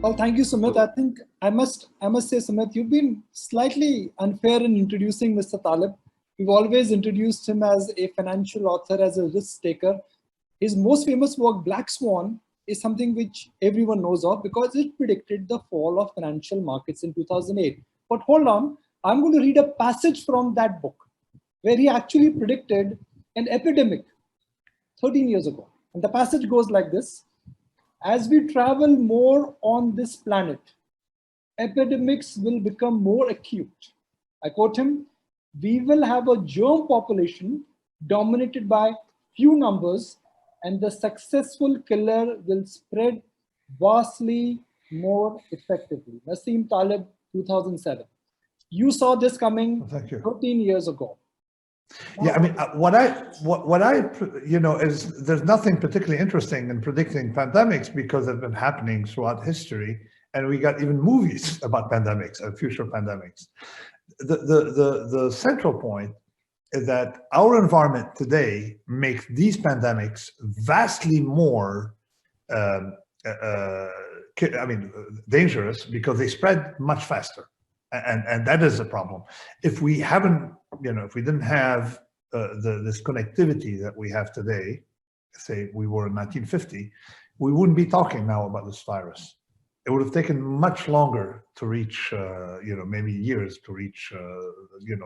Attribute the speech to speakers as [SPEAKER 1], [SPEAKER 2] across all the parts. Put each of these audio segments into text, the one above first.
[SPEAKER 1] Well, thank you, Sumit. I think I must say, Sumit, you've been slightly unfair in introducing Mr. Taleb. We've always introduced him as a financial author, as a risk taker. His most famous work, Black Swan, is something which everyone knows of because it predicted the fall of financial markets in 2008. But hold on, I'm going to read a passage from that book where he actually predicted an epidemic 13 years ago. And the passage goes like this: as we travel more on this planet, epidemics will become more acute. I quote him, we will have a germ population dominated by few numbers, and the successful killer will spread vastly more effectively. Nassim Taleb, 2007. You saw this coming 13 years ago.
[SPEAKER 2] Yeah, I mean, what I is there's nothing particularly interesting in predicting pandemics because they've been happening throughout history, and we got even movies about pandemics and future pandemics. The central point is that our environment today makes these pandemics vastly more, dangerous because they spread much faster. And that is a problem. If we haven't, if we didn't have this connectivity that we have today, say we were in 1950, we wouldn't be talking now about this virus. It would have taken much longer to reach, maybe years to reach,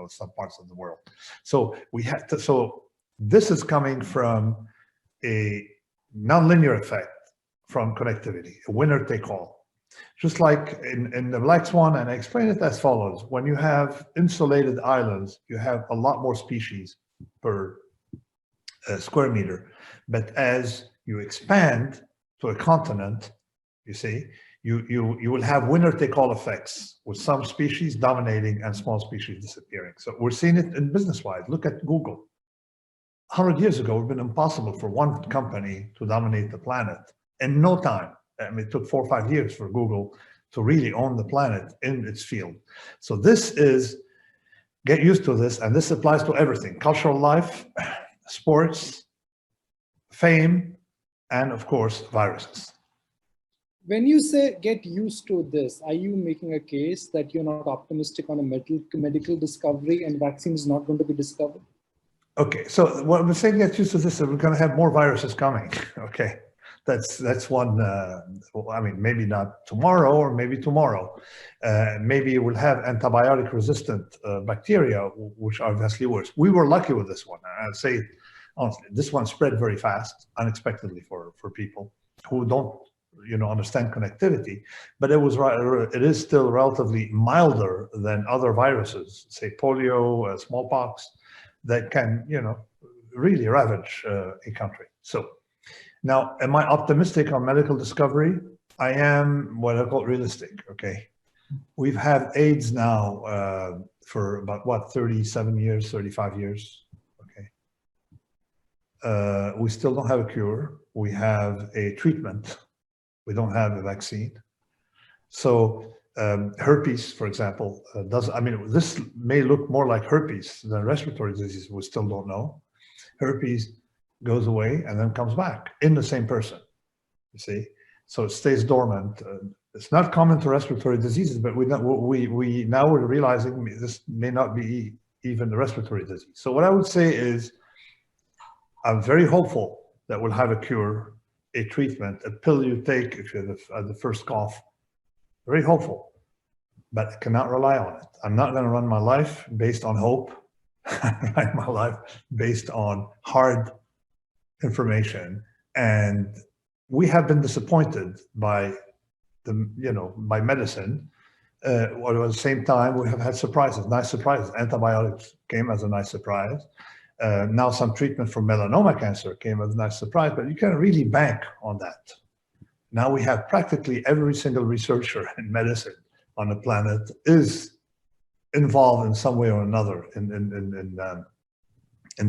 [SPEAKER 2] some parts of the world. So we had to. So this is coming from a nonlinear effect from connectivity, a winner take all. Just like in the Black Swan, and I explain it as follows. When you have insulated islands, you have a lot more species per square meter. But as you expand to a continent, you see, you will have winner-take-all effects with some species dominating and small species disappearing. So we're seeing it in business-wise. Look at Google. 100 years ago, it would have been impossible for one company to dominate the planet in no time. I mean, it took 4 or 5 years for Google to really own the planet in its field. So this is, get used to this, and this applies to everything: cultural life, sports, fame, and of course, viruses.
[SPEAKER 1] When you say get used to this, are you making a case that you're not optimistic on a medical discovery and vaccine is not going to be discovered?
[SPEAKER 2] Okay, so what I'm saying, get used to this, is we're going to have more viruses coming, okay? That's one, I mean, maybe not tomorrow or maybe tomorrow. Maybe we'll have antibiotic resistant bacteria, which are vastly worse. We were lucky with this one. I'd say, honestly, this one spread very fast, unexpectedly for people who don't, understand connectivity, but it is still relatively milder than other viruses, say polio, smallpox, that can, really ravage a country. So, now, am I optimistic on medical discovery? I am what I call realistic, okay? We've had AIDS now for about, 37 years, 35 years, okay? We still don't have a cure. We have a treatment. We don't have a vaccine. So herpes, for example, this may look more like herpes than respiratory disease. We still don't know. Herpes goes away and then comes back in the same person, you see? So it stays dormant. It's not common to respiratory diseases, but now we're realizing this may not be even a respiratory disease. So what I would say is, I'm very hopeful that we'll have a cure, a treatment, a pill you take if you have the first cough. Very hopeful, but I cannot rely on it. I'm not gonna run my life based on hope. I run my life based on hard information, and we have been disappointed by by medicine. At the same time, we have had surprises, nice surprises. Antibiotics came as a nice surprise. Now some treatment for melanoma cancer came as a nice surprise, but you can't really bank on that. Now we have practically every single researcher in medicine on the planet is involved in some way or another in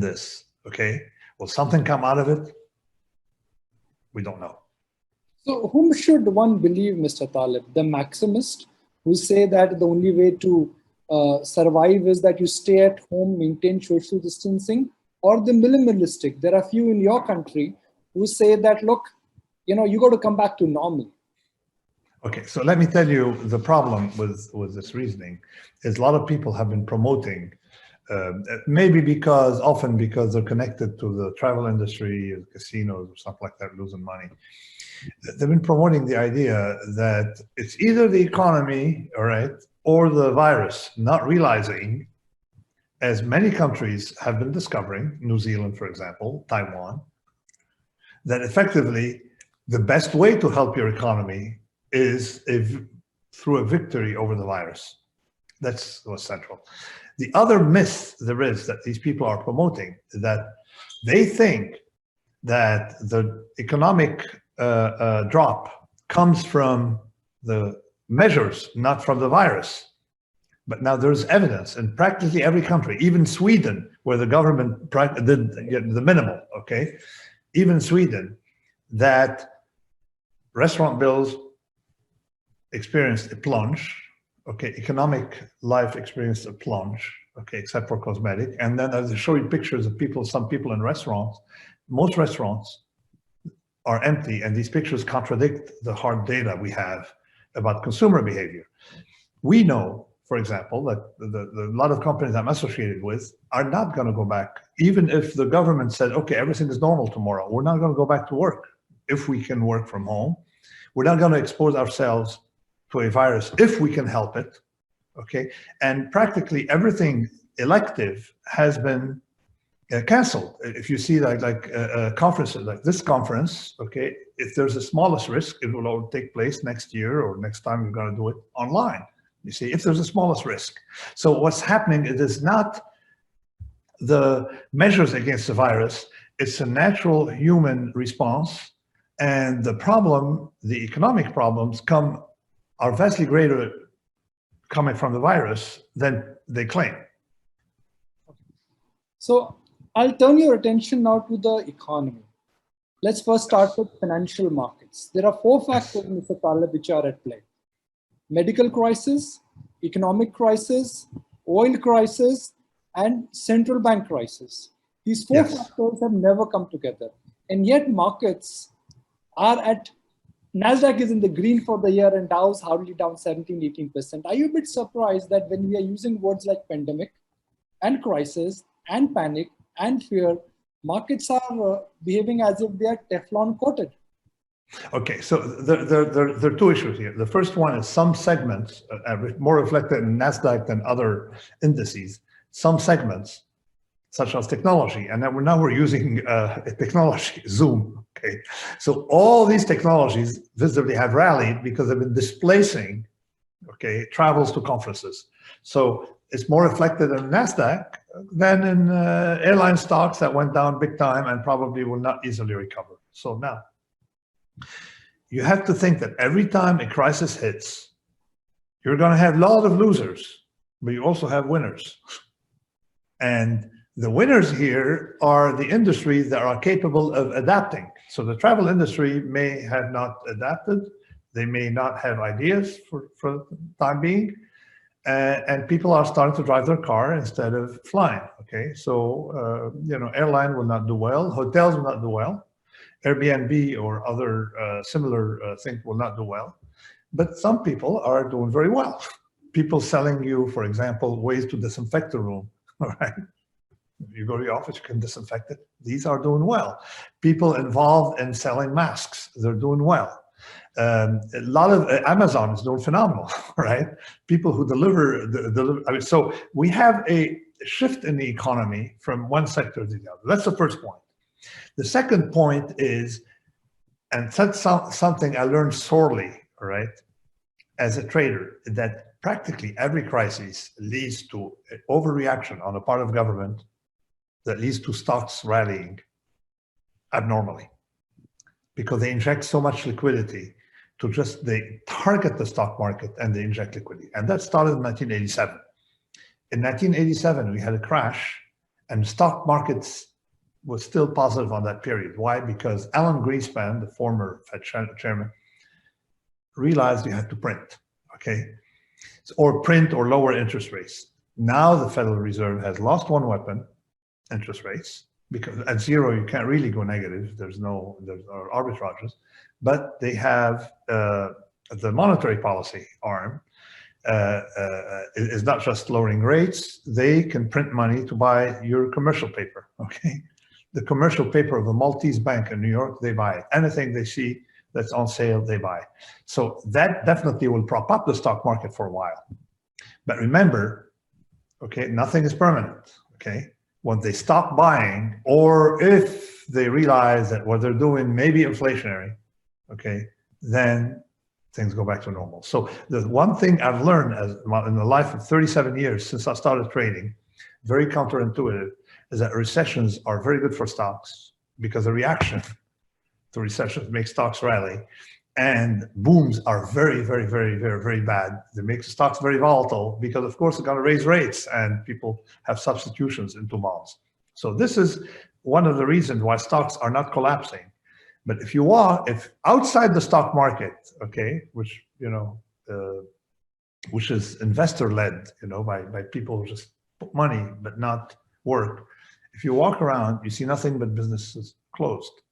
[SPEAKER 2] this, okay? Will something come out of it? We don't know.
[SPEAKER 1] So whom should one believe, Mr. Taleb? The maximist who say that the only way to survive is that you stay at home, maintain social distancing, or the minimalistic? There are few in your country who say that, look, you got to come back to normal.
[SPEAKER 2] Okay, so let me tell you the problem with this reasoning is a lot of people have been promoting, maybe often because they're connected to the travel industry, casinos or something like that, losing money. They've been promoting the idea that it's either the economy, all right, or the virus, not realizing, as many countries have been discovering, New Zealand, for example, Taiwan, that effectively the best way to help your economy is through a victory over the virus. That's what's central. The other myth there is that these people are promoting is that they think that the economic drop comes from the measures, not from the virus. But now there's evidence in practically every country, even Sweden, where the government did the minimal, okay? Even Sweden, that restaurant bills experienced a plunge, okay? Economic life experienced a plunge, okay, except for cosmetic. And then as I show you pictures of people, some people in restaurants, most restaurants are empty, and these pictures contradict the hard data we have about consumer behavior. We know, for example, that a lot of companies I'm associated with are not going to go back, even if the government said, okay, everything is normal tomorrow. We're not going to go back to work if we can work from home. We're not going to expose ourselves to a virus if we can help it, okay? And practically everything elective has been canceled. If you see conferences like this conference, okay, if there's the smallest risk, it will all take place next year or next time we're going to do it online. You see, if there's the smallest risk. So what's happening, it is not the measures against the virus, it's a natural human response. And the problem, the economic problems are vastly greater coming from the virus than they claim.
[SPEAKER 1] So I'll turn your attention now to the economy. Let's first start with financial markets. There are 4 factors, Mr. Taleb, which are at play: medical crisis, economic crisis, oil crisis, and central bank crisis. These 4 factors have never come together. And yet markets are NASDAQ is in the green for the year and Dow's hardly down 17, 18%. Are you a bit surprised that when we are using words like pandemic and crisis and panic and fear, markets are behaving as if they are Teflon coated?
[SPEAKER 2] Okay, so there are 2 issues here. The first one is some segments, more reflected in NASDAQ than other indices, some segments, such as technology, and now we're using technology, Zoom, okay? So all these technologies visibly have rallied because they've been displacing, okay, travels to conferences. So it's more reflected in NASDAQ than in airline stocks that went down big time and probably will not easily recover. So now, you have to think that every time a crisis hits, you're going to have a lot of losers, but you also have winners. And the winners here are the industries that are capable of adapting. So the travel industry may have not adapted. They may not have ideas for the time being. And people are starting to drive their car instead of flying, okay? So, airline will not do well. Hotels will not do well. Airbnb or other similar things will not do well. But some people are doing very well. People selling you, for example, ways to disinfect the room, all right? You go to the office, you can disinfect it. These are doing well. People involved in selling masks, they're doing well. A lot of Amazon is doing phenomenal, right? People who deliver, I mean, so we have a shift in the economy from one sector to the other. That's the first point. The second point is, and that's something I learned sorely, all right, as a trader, that practically every crisis leads to an overreaction on the part of government that leads to stocks rallying abnormally because they inject so much liquidity they target the stock market and they inject liquidity. And that started in 1987. In 1987, we had a crash and stock markets was still positive on that period. Why? Because Alan Greenspan, the former Fed chairman, realized you had to print, okay? Or print or lower interest rates. Now the Federal Reserve has lost one weapon, interest rates, because at 0 you can't really go negative. There's arbitrages, but they have the monetary policy arm is not just lowering rates. They can print money to buy your commercial paper, okay? The commercial paper of a Maltese bank in New York, they buy it. Anything they see that's on sale, they buy. So that definitely will prop up the stock market for a while. But remember, okay, nothing is permanent, okay? When they stop buying, or if they realize that what they're doing may be inflationary, okay, then things go back to normal. So the one thing I've learned in the life of 37 years since I started trading, very counterintuitive, is that recessions are very good for stocks because the reaction to recessions makes stocks rally, and booms are very, very, very, very, very bad. They make the stocks very volatile because, of course, they're going to raise rates and people have substitutions into bonds. So this is one of the reasons why stocks are not collapsing. But if outside the stock market, okay, which, you know, which is investor-led, you know, by people who just put money but not work, if you walk around, you see nothing but businesses closed.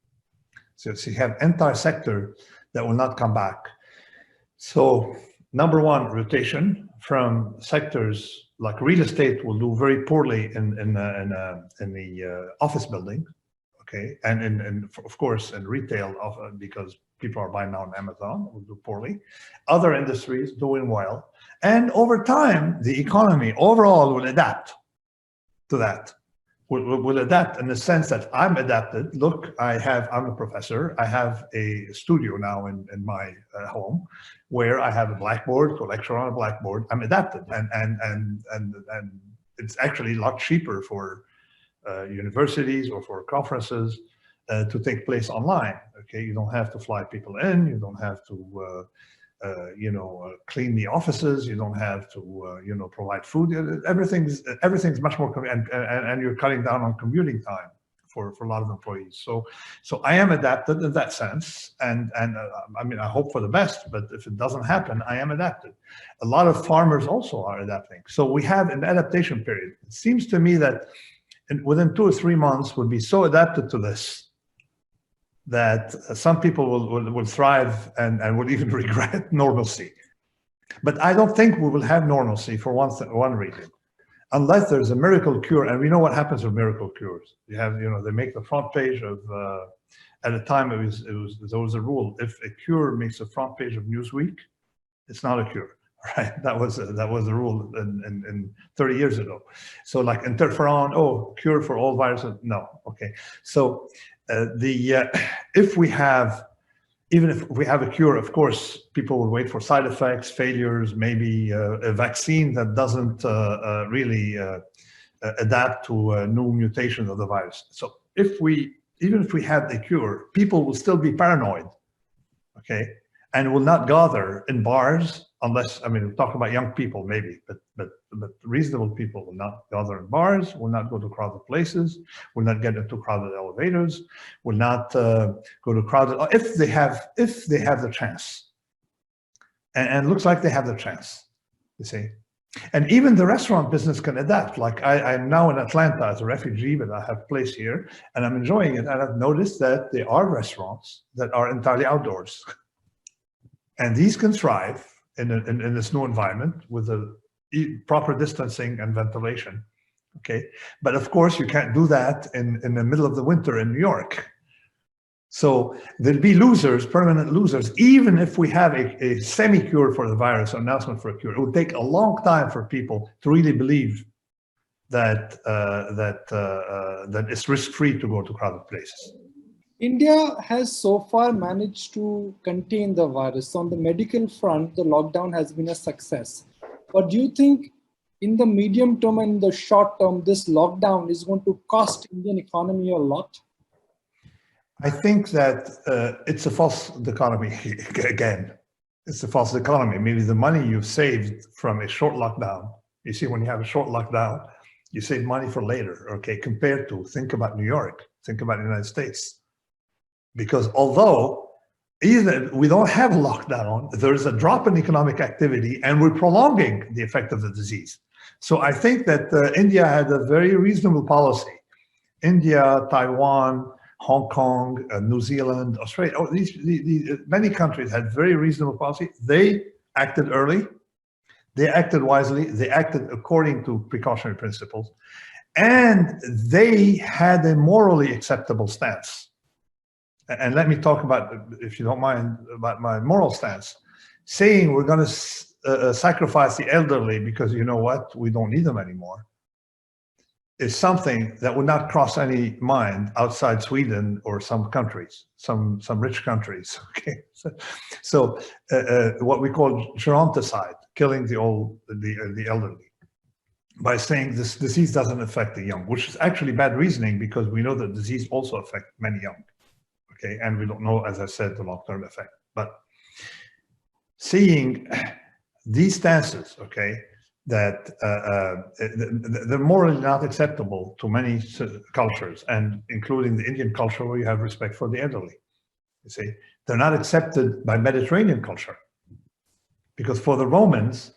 [SPEAKER 2] So you have entire sector that will not come back. So number one, rotation from sectors like real estate will do very poorly in the office building, okay, and of course in retail, because people are buying now on Amazon, will do poorly. Other industries doing well, and over time the economy overall will adapt to that. Will adapt in the sense that I'm adapted. Look, I'm a professor. I have a studio now in my home where I have a blackboard to lecture on a blackboard. I'm adapted, and it's actually a lot cheaper for universities or for conferences to take place online. Okay, you don't have to fly people in. You don't have to clean the offices. You don't have to, provide food. Everything's much more convenient, and you're cutting down on commuting time for a lot of employees. So I am adapted in that sense, and I mean, I hope for the best, but if it doesn't happen, I am adapted. A lot of farmers also are adapting. So we have an adaptation period. It seems to me that within 2 or 3 months we'll be so adapted to this that some people will thrive and will even regret normalcy. But I don't think we will have normalcy for one reason, unless there's a miracle cure. And we know what happens with miracle cures. You have, they make the front page of, at the time there was a rule: if a cure makes the front page of Newsweek, it's not a cure, right? That was the rule in 30 years ago. So like interferon, cure for all viruses, no, okay. So if we have a cure, of course, people will wait for side effects, failures, maybe a vaccine that doesn't really adapt to new mutations of the virus. So even if we have a cure, people will still be paranoid, okay, and will not gather in bars unless, I mean, we're talking about young people maybe, but reasonable people will not gather in bars, will not go to crowded places, will not get into crowded elevators, will not go to crowded, if they have the chance. And it looks like they have the chance, you see. And even the restaurant business can adapt. Like I'm now in Atlanta as a refugee, but I have a place here and I'm enjoying it. And I've noticed that there are restaurants that are entirely outdoors. And these can thrive in this new environment with a proper distancing and ventilation, okay? But of course, you can't do that in the middle of the winter in New York. So there'll be losers, permanent losers, even if we have a semi-cure for the virus, or announcement for a cure. It will take a long time for people to really believe that it's risk-free to go to crowded places.
[SPEAKER 1] India has so far managed to contain the virus. On the medical front, the lockdown has been a success. But do you think in the medium term and the short term, this lockdown is going to cost Indian economy a lot?
[SPEAKER 2] I think that it's a false economy again. It's a false economy. Maybe the money you've saved from a short lockdown, you see, when you have a short lockdown, you save money for later, okay? Compared to, think about New York, think about the United States. Because although either we don't have a lockdown, there's a drop in economic activity and we're prolonging the effect of the disease. So I think that India had a very reasonable policy. India, Taiwan, Hong Kong, New Zealand, Australia, many countries had very reasonable policy. They acted early, they acted wisely, they acted according to precautionary principles, and they had a morally acceptable stance. And let me talk about, if you don't mind, about my moral stance. Saying we're going to sacrifice the elderly because you know what, we don't need them anymore, is something that would not cross any mind outside Sweden or some countries, some rich countries. Okay, so what we call geronticide, killing the elderly, by saying this disease doesn't affect the young, which is actually bad reasoning because we know that disease also affects many young. Okay, and we don't know, as I said, the long-term effect. But seeing these stances, okay, that they're morally not acceptable to many cultures, and including the Indian culture where you have respect for the elderly. You see, they're not accepted by Mediterranean culture, because for the Romans,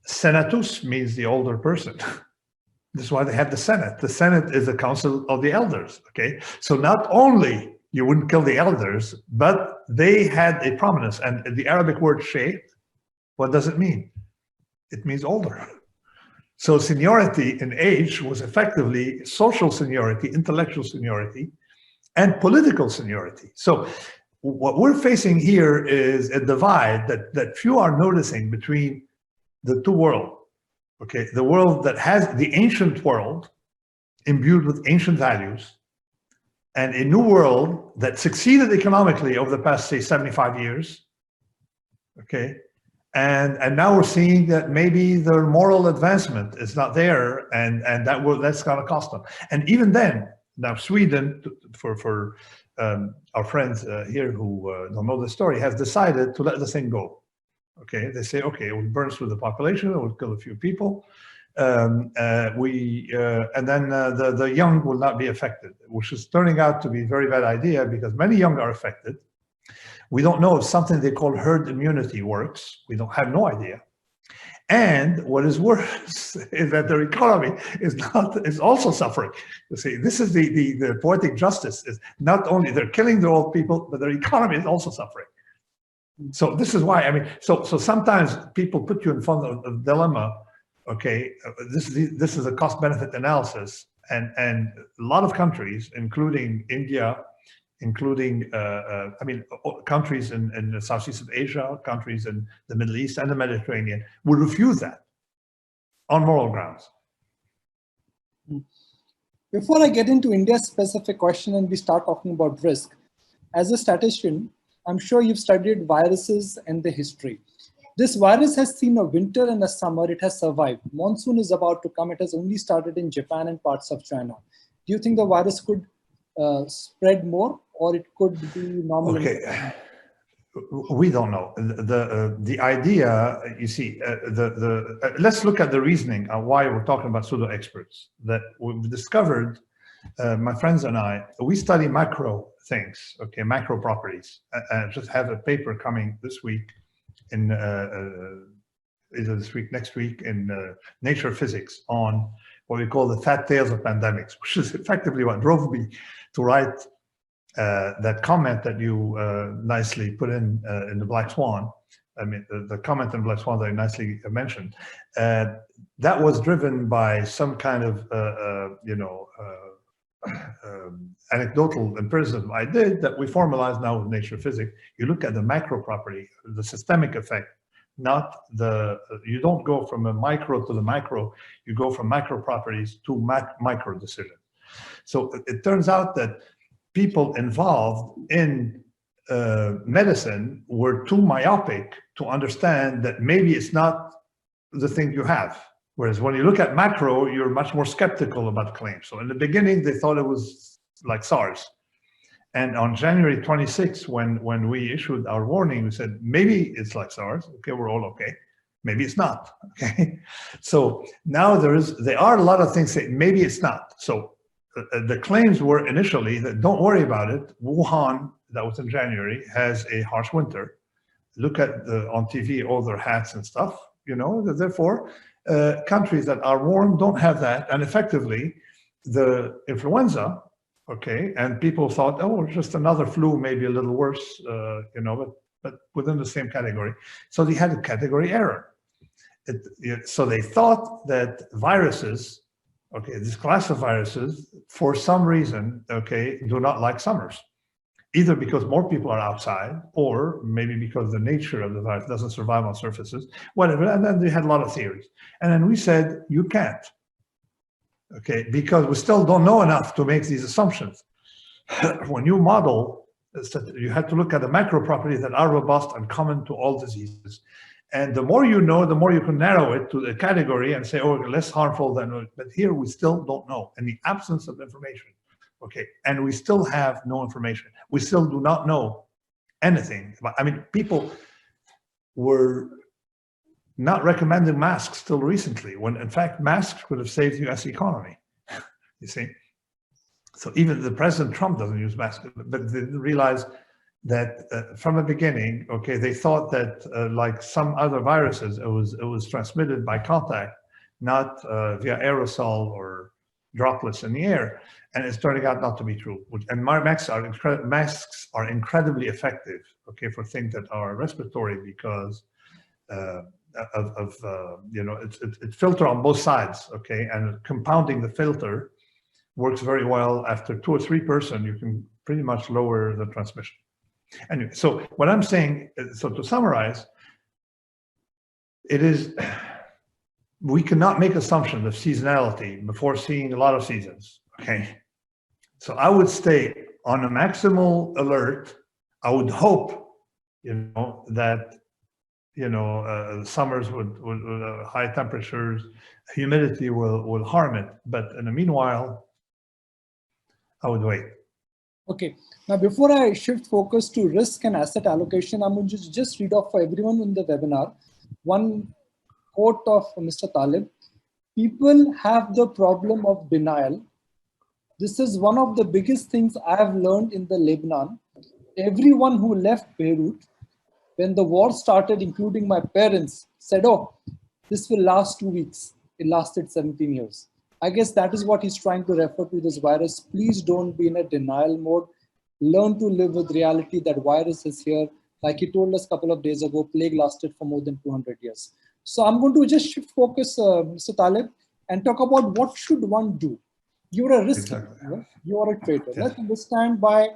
[SPEAKER 2] senatus means the older person. This is why they have the Senate. The Senate is the council of the elders, okay? So not only you wouldn't kill the elders, but they had a prominence. And the Arabic word shaykh, what does it mean? It means older. So seniority in age was effectively social seniority, intellectual seniority, and political seniority. So what we're facing here is a divide that few are noticing between the two worlds. Okay, the world that has the ancient world imbued with ancient values, and a new world that succeeded economically over the past, say, 75 years. Okay, and now we're seeing that maybe their moral advancement is not there, and that's going to cost them. And even then, now Sweden, for our friends here who don't know the story, has decided to let the thing go. Okay, they say, okay, we'll burn through the population, we'll kill a few people, and then the young will not be affected, which is turning out to be a very bad idea because many young are affected. We don't know if something they call herd immunity works. We don't have no idea. And what is worse is that their economy is also suffering. You see, this is the poetic justice, is not only they're killing the old people, but their economy is also suffering. So this is why, I mean, so sometimes people put you in front of a dilemma. Okay, this is a cost-benefit analysis, and a lot of countries, including India, including countries in Southeast Asia, countries in the Middle East and the Mediterranean, would refuse that on moral grounds.
[SPEAKER 1] Before I get into India's specific question and we start talking about risk, as a statistician, I'm sure you've studied viruses and the history. This virus has seen a winter and a summer. It has survived. Monsoon is about to come. It has only started in Japan and parts of China. Do you think the virus could spread more, or it could be normal?
[SPEAKER 2] Okay, we don't know. The idea, you see, let's look at the reasoning on why we're talking about pseudo experts. That we've discovered, my friends and I, we study macro things, okay, macro properties. I just have a paper coming this week in either this week, next week in Nature Physics on what we call the fat tails of pandemics, which is effectively what drove me to write that comment that you nicely put in the Black Swan. I mean, the comment in Black Swan that you nicely mentioned. That was driven by some kind of, anecdotal empiricism I did that we formalize now with Nature Physics. You look at the macro property, the systemic effect, not you don't go from a micro to the macro, you go from macro properties to micro decisions. So it turns out that people involved in medicine were too myopic to understand that maybe it's not the thing you have. Whereas when you look at macro, you're much more skeptical about claims. So in the beginning, they thought it was like SARS. And on January 26th, when we issued our warning, we said, maybe it's like SARS. Okay, we're all okay. Maybe it's not, okay? So now there are a lot of things that maybe it's not. So the claims were initially that don't worry about it. Wuhan, that was in January, has a harsh winter. Look at on TV, all their hats and stuff, therefore, countries that are warm don't have that. And effectively, the influenza Okay, and people thought, oh, just another flu, maybe a little worse, but within the same category. So they had a category error. So they thought that viruses, okay, this class of viruses, for some reason, okay, do not like summers, either because more people are outside, or maybe because the nature of the virus doesn't survive on surfaces, whatever. And then they had a lot of theories. And then we said, you can't. Okay, because we still don't know enough to make these assumptions. When you model, you have to look at the macro properties that are robust and common to all diseases. And the more you know, the more you can narrow it to the category and say, oh, less harmful than, but here we still don't know, in the absence of information. Okay, and we still have no information. We still do not know anything. I mean, people were not recommending masks till recently, when in fact masks could have saved the US economy, you see? So even the President Trump doesn't use masks, but they realize that from the beginning, okay, they thought that like some other viruses, it was transmitted by contact, not via aerosol or droplets in the air, and it's turning out not to be true. And masks are incredibly effective, okay, for things that are respiratory, because it filter on both sides, okay, and compounding the filter works very well. After 2 or 3 person, you can pretty much lower the transmission. Anyway, so what I'm saying, so to summarize, it is, we cannot make assumptions of seasonality before seeing a lot of seasons, okay? So I would stay on a maximal alert. I would hope, that summers would high temperatures, humidity will harm it. But in the meanwhile, I would wait.
[SPEAKER 1] Okay. Now, before I shift focus to risk and asset allocation, I'm going to just read off for everyone in the webinar one quote of Mr. Taleb. People have the problem of denial. This is one of the biggest things I have learned in the Lebanon. Everyone who left Beirut when the war started, including my parents, said, oh, this will last 2 weeks. It lasted 17 years. I guess that is what he's trying to refer to this virus. Please don't be in a denial mode. Learn to live with reality that virus is here. Like he told us a couple of days ago, plague lasted for more than 200 years. So I'm going to just shift focus, Mr. Taleb, and talk about what should one do. You're a risk taker, you are a trader. Yes. Let's understand by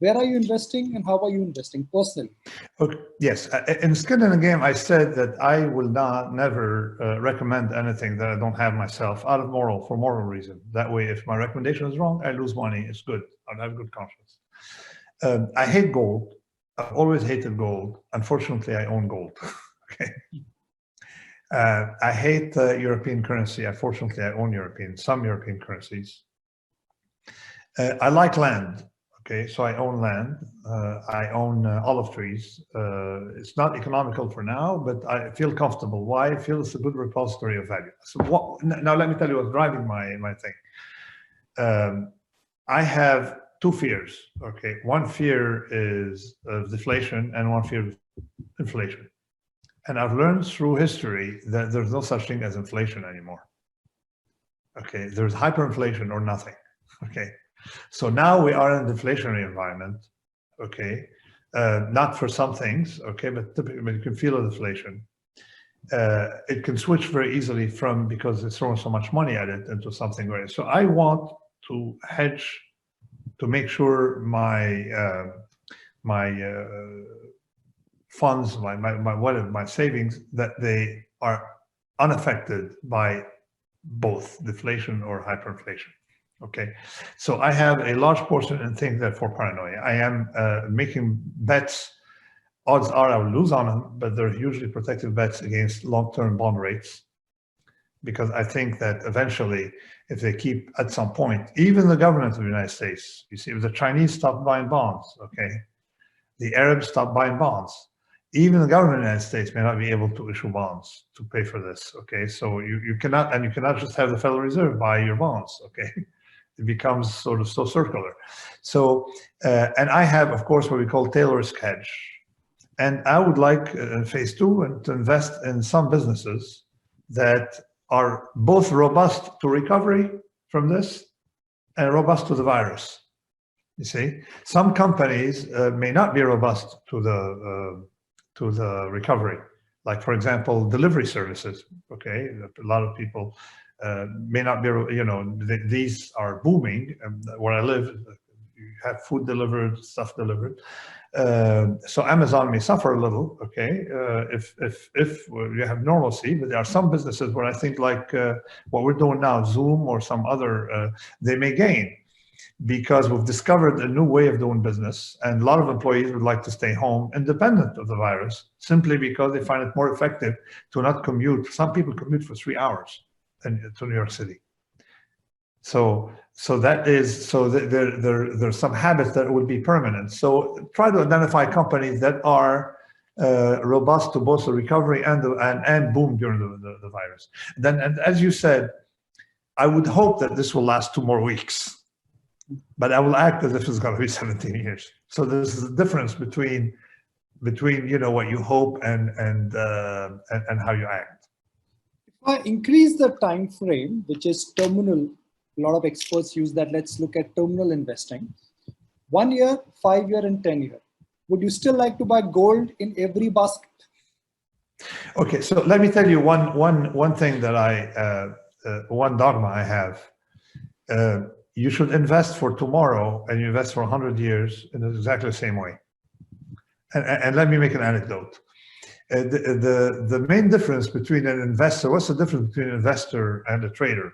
[SPEAKER 1] where are you investing and how are you investing personally?
[SPEAKER 2] Okay. Yes, in Skin in the Game, I said that I will never recommend anything that I don't have myself out of for moral reason. That way, if my recommendation is wrong, I lose money. It's good. I'll have good conscience. I hate gold. I've always hated gold. Unfortunately, I own gold. Okay. I hate European currency. Unfortunately, I own some European currencies. I like land. Okay, so I own land. I own olive trees. It's not economical for now, but I feel comfortable. Why? I feel it's a good repository of value. So now let me tell you what's driving my thing. I have 2 fears. Okay, one fear is of deflation and one fear of inflation. And I've learned through history that there's no such thing as inflation anymore. Okay, there's hyperinflation or nothing. Okay. So now we are in a deflationary environment, okay? Not for some things, okay, but typically you can feel a deflation. It can switch very easily because it's throwing so much money at it, into something great. So I want to hedge to make sure my funds, my savings, that they are unaffected by both deflation or hyperinflation. Okay, so I have a large portion in things that for paranoia. I am making bets. Odds are I will lose on them, but they're hugely protective bets against long-term bond rates, because I think that eventually, if they keep at some point, even the government of the United States, you see, if the Chinese stop buying bonds, okay, the Arabs stop buying bonds, even the government of the United States may not be able to issue bonds to pay for this, okay? So you cannot just have the Federal Reserve buy your bonds, okay? It becomes sort of so circular. So, and I have, of course, what we call tail risk hedge. And I would like phase 2 to invest in some businesses that are both robust to recovery from this and robust to the virus. You see, some companies may not be robust to the recovery. Like, for example, delivery services. Okay, a lot of people may not be. These are booming. Where I live, you have food delivered, stuff delivered. So Amazon may suffer a little. Okay, if you have normalcy, but there are some businesses where I think, like what we're doing now, Zoom or some other, they may gain, because we've discovered a new way of doing business, and a lot of employees would like to stay home independent of the virus, simply because they find it more effective to not commute. Some people commute for 3 hours to New York City. So there's some habits that would be permanent. So try to identify companies that are robust to both the recovery and boom during the virus. Then, and as you said, I would hope that this will last 2 more weeks. But I will act as if it's going to be 17 years. So there's a difference between what you hope and how you act.
[SPEAKER 1] If I increase the time frame, which is terminal, a lot of experts use that. Let's look at terminal investing. 1 year, 5 year, and 10 year. Would you still like to buy gold in every basket?
[SPEAKER 2] Okay, so let me tell you one thing that one dogma I have. You should invest for tomorrow, and you invest for 100 years in exactly the same way. And let me make an anecdote. The main difference between an investor, what's the difference between an investor and a trader?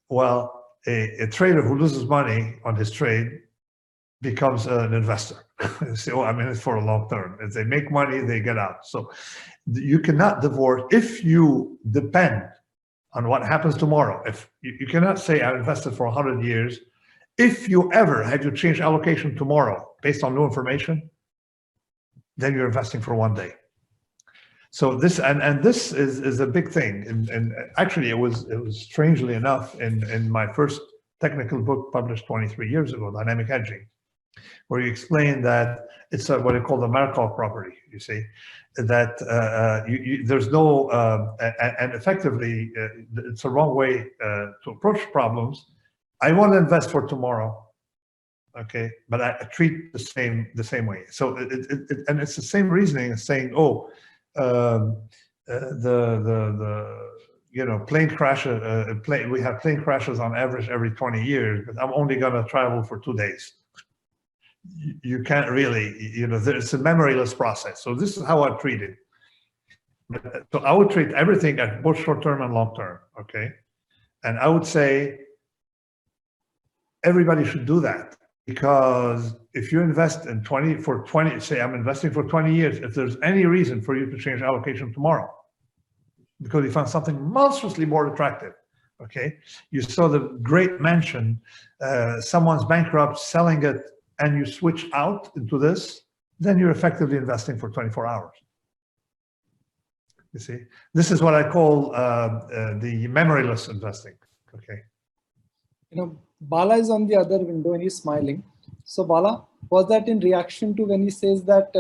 [SPEAKER 2] Well, a trader who loses money on his trade becomes an investor. So I'm in it for a long term. If they make money, they get out. So you cannot divorce. If you depend on what happens tomorrow, if you cannot say I invested for 100 years, if you ever had to change allocation tomorrow based on new information, then you're investing for 1 day. So this this is a big thing. And actually, it was strangely enough in my first technical book published 23 years ago, Dynamic Hedging, where you explain that it's what I call the Markov property. You see, that there's no and effectively it's a wrong way to approach problems. I want to invest for tomorrow, okay, but I treat the same way. So and it's the same reasoning as saying, oh, plane crash. We have plane crashes on average every 20 years, but I'm only going to travel for 2 days. You can't really, it's a memoryless process. So this is how I treat it. So I would treat everything at both short-term and long-term, okay? And I would say everybody should do that, because if you invest in say I'm investing for 20 years, if there's any reason for you to change allocation tomorrow, because you found something monstrously more attractive, okay? You saw the great mansion, someone's bankrupt, selling it, and you switch out into this, then you're effectively investing for 24 hours. You see, this is what I call the memoryless investing. Okay.
[SPEAKER 1] Bala is on the other window and he's smiling. So Bala, was that in reaction to when he says that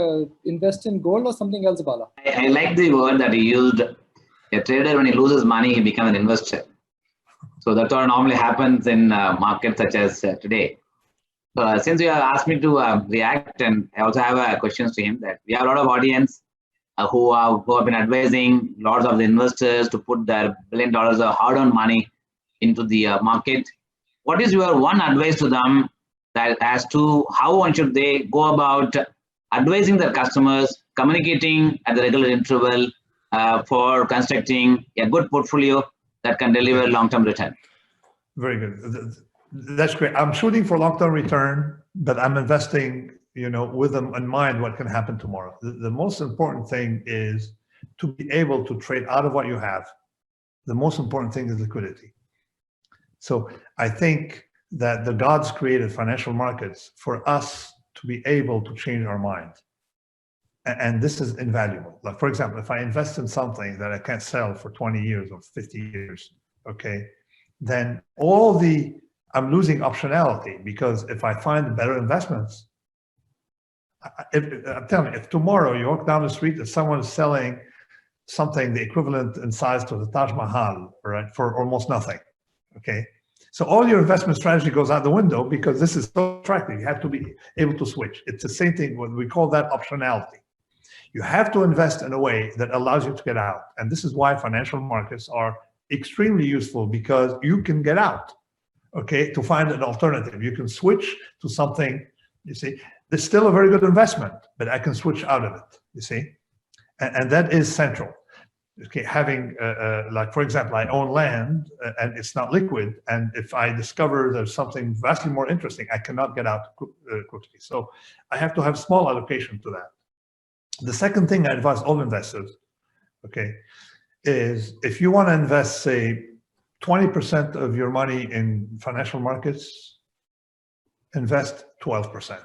[SPEAKER 1] invest in gold or something else, Bala?
[SPEAKER 3] I like the word that he used. A trader, when he loses money, he becomes an investor. So that's what normally happens in markets such as today. So since you have asked me to react, and I also have questions to him, that we have a lot of audience who have been advising lots of the investors to put their $1 billion of hard-earned money into the market. What is your one advice to them that as to how one should they go about advising their customers, communicating at the regular interval for constructing a good portfolio that can deliver long-term return?
[SPEAKER 2] Very good. That's great. I'm shooting for long-term return, but I'm investing, with them in mind what can happen tomorrow. The most important thing is to be able to trade out of what you have. The most important thing is liquidity. So I think that the gods created financial markets for us to be able to change our mind. And this is invaluable. Like, for example, if I invest in something that I can't sell for 20 years or 50 years, okay, then I'm losing optionality, because if I find better investments, I'm telling you, if tomorrow you walk down the street and someone is selling something the equivalent in size to the Taj Mahal, right, for almost nothing, okay, So all your investment strategy goes out the window because this is so attractive. You have to be able to switch. It's the same thing when we call that optionality. You have to invest in a way that allows you to get out. And this is why financial markets are extremely useful, because you can get out, okay, to find an alternative. You can switch to something, you see. It's still a very good investment, but I can switch out of it, you see. And that is central. Okay, having, like, for example, I own land and it's not liquid. And if I discover there's something vastly more interesting, I cannot get out quickly. So I have to have small allocation to that. The second thing I advise all investors, okay, is if you want to invest, say, 20% of your money in financial markets, invest 12%